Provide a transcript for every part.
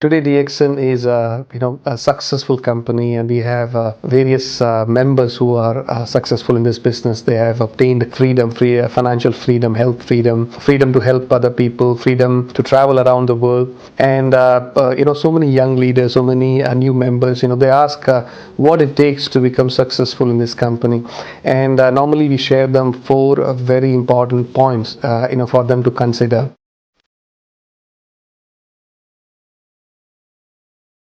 Today, DXN is a successful company, and we have various members who are successful in this business. They have obtained freedom, financial freedom, health freedom, freedom to help other people, freedom to travel around the world, and so many young leaders, so many new members. They ask what it takes to become successful in this company, and normally we share them four very important points, for them to consider.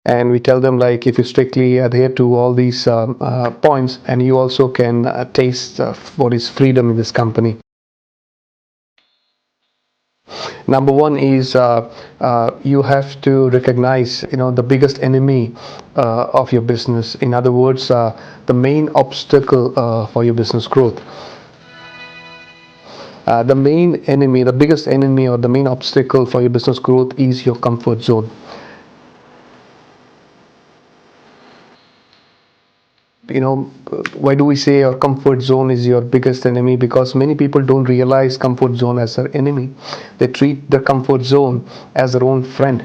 And we tell them, like, if you strictly adhere to all these points, and you also can taste what is freedom in this company. Number one is you have to recognize the biggest enemy of your business. In other words, the main obstacle for your business growth. The main enemy, the biggest enemy, or the main obstacle for your business growth is your comfort zone. Why do we say your comfort zone is your biggest enemy? Because many people don't realize comfort zone as their enemy. They treat the comfort zone as their own friend,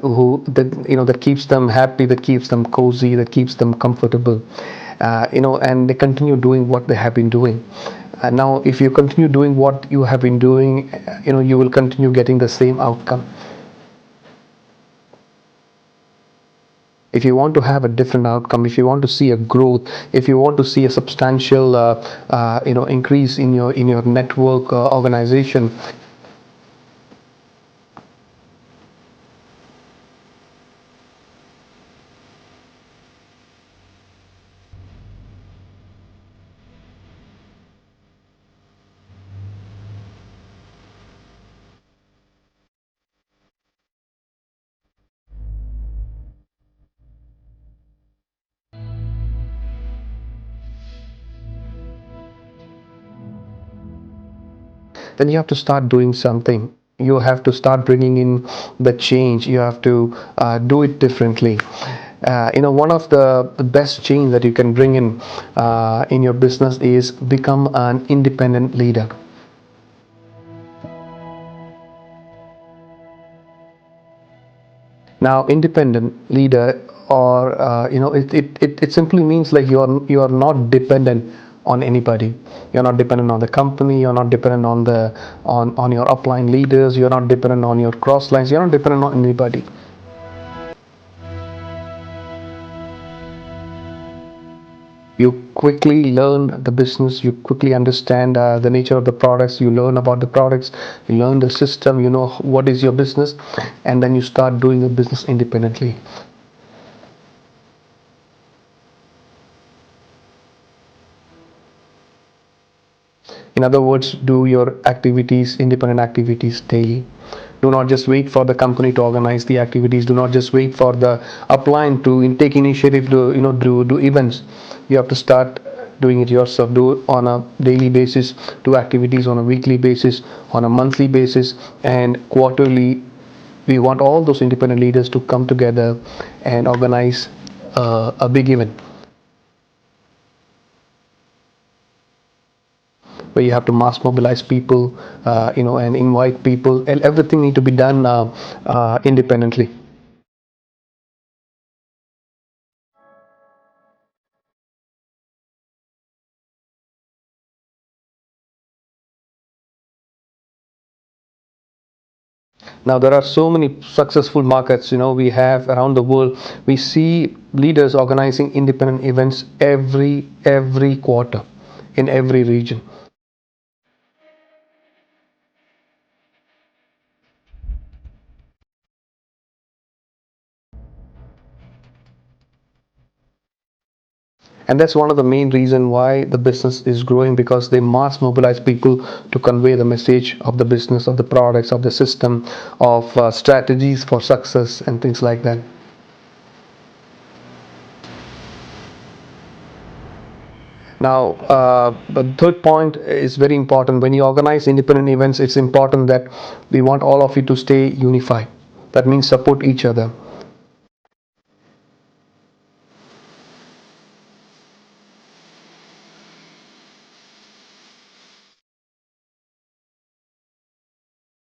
who that keeps them happy, that keeps them cozy, that keeps them comfortable, and they continue doing what they have been doing. Now, if you continue doing what you have been doing, you will continue getting the same outcome. If you want to have a different outcome, if you want to see a growth, if you want to see a substantial increase in your network organization, then you have to start doing something. You have to start bringing in the change. You have to do it differently. One of the best change that you can bring in your business is become an independent leader. Now, independent leader, or it simply means like you are not dependent on anybody. You're not dependent on the company. You're not dependent on your upline leaders. You're not dependent on your cross lines. You're not dependent on anybody. You quickly learn the business. You quickly understand the nature of the products. You learn about the products. You learn the system. You know what is your business, and then you start doing the business independently. In other words, do your activities, independent activities, daily. Do not just wait for the company to organize the activities. Do not just wait for the upline to take initiative to do events. You have to start doing it yourself. Do it on a daily basis. Do activities on a weekly basis, on a monthly basis, and quarterly. We want all those independent leaders to come together and organize a big event, where you have to mass mobilize people, and invite people, and everything need to be done independently. Now, there are so many successful markets, we have around the world. We see leaders organizing independent events every quarter in every region. And that's one of the main reason why the business is growing, because they mass mobilize people to convey the message of the business, of the products, of the system, of strategies for success, and things like that. Now, the third point is very important. When you organize independent events, it's important that we want all of you to stay unified. That means support each other.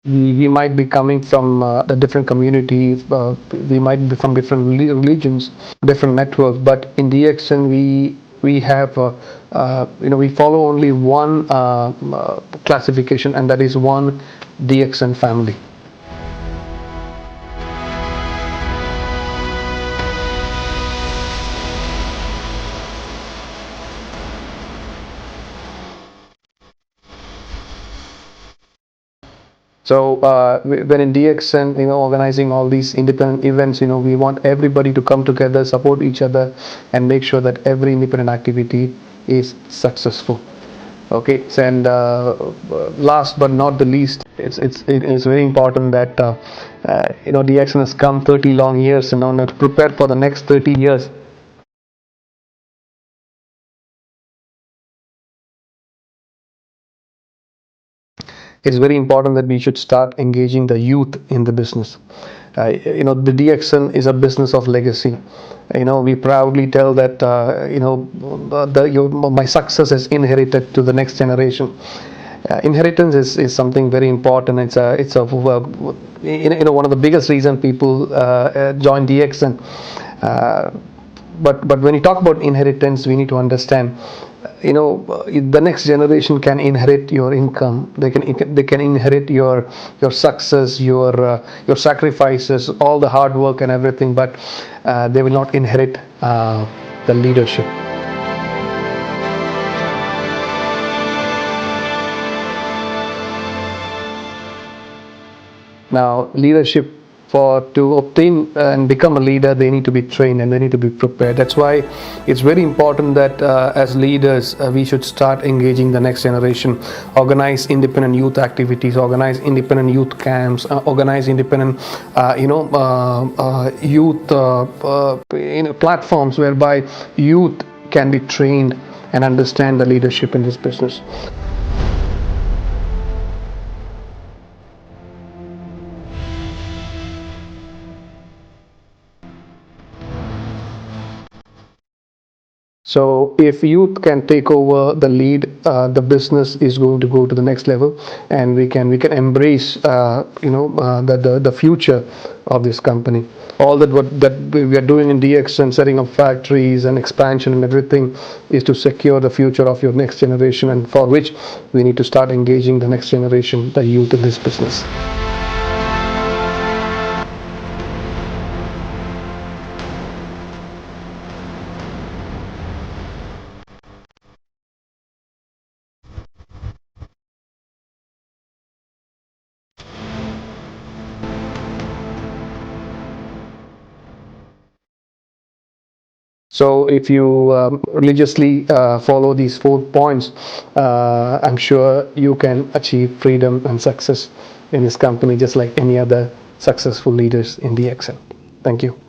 we might be coming from the different communities, we might be from different religions, different networks, but in DXN we have we follow only one classification, and that is one DXN family. So when in DXN, organizing all these independent events, we want everybody to come together, support each other, and make sure that every independent activity is successful. Okay, so, and last but not the least, it's very important that DXN has come 30 long years, and now to prepare for the next 30 years. It's very important that we should start engaging the youth in the business. The DXN is a business of legacy. We proudly tell that my success is inherited to the next generation. Inheritance is something very important. It's a one of the biggest reason people join DXN. But when you talk about inheritance, we need to understand, the next generation can inherit your income. They can inherit your success, your sacrifices, all the hard work and everything, but they will not inherit the leadership. Now, leadership, for to obtain and become a leader, they need to be trained and they need to be prepared. That's why it's very important that as leaders, we should start engaging the next generation, organize independent youth activities, organize independent youth camps, organize independent, youth platforms whereby youth can be trained and understand the leadership in this business. So if youth can take over the lead, the business is going to go to the next level, and we can embrace the future of this company. All that we are doing in DX and setting up factories and expansion and everything is to secure the future of your next generation, and for which we need to start engaging the next generation, the youth, in this business. So if you religiously follow these 4 points, I'm sure you can achieve freedom and success in this company, just like any other successful leaders in DXN. Thank you.